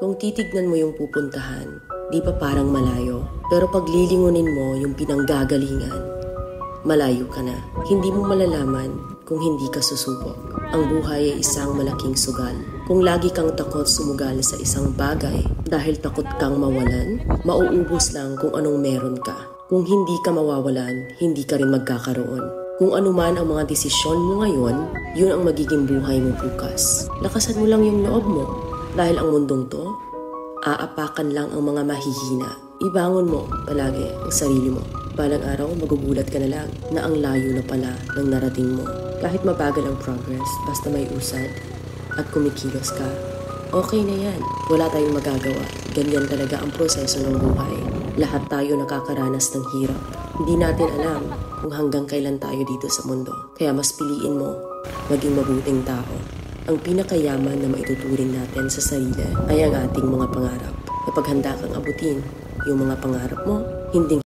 Kung titignan mo yung pupuntahan, di pa parang malayo. Pero pag lilingunin mo yung pinanggagalingan, malayo ka na. Hindi mo malalaman kung hindi ka susubok. Ang buhay ay isang malaking sugal. Kung lagi kang takot sumugal sa isang bagay dahil takot kang mawalan, mauubos lang kung anong meron ka. Kung hindi ka mawawalan, hindi ka rin magkakaroon. Kung ano man ang mga desisyon mo ngayon, yun ang magiging buhay mo bukas. Lakasan mo lang yung loob mo. Dahil ang mundong to, aapakan lang ang mga mahihina. Ibangon mo palagi ang sarili mo. Balang araw, magugulat ka na lang na ang layo na pala ng narating mo. Kahit mabagal ang progress, basta may usad at kumikilos ka, okay na yan. Wala tayong magagawa. Ganyan talaga ang proseso ng buhay. Lahat tayo nakakaranas ng hirap. Hindi natin alam kung hanggang kailan tayo dito sa mundo. Kaya mas piliin mo maging mabuting tao. Ang pinakayaman na maituturing natin sa sarili ay ang ating mga pangarap. Kapag handa kang abutin yung mga pangarap mo, hindi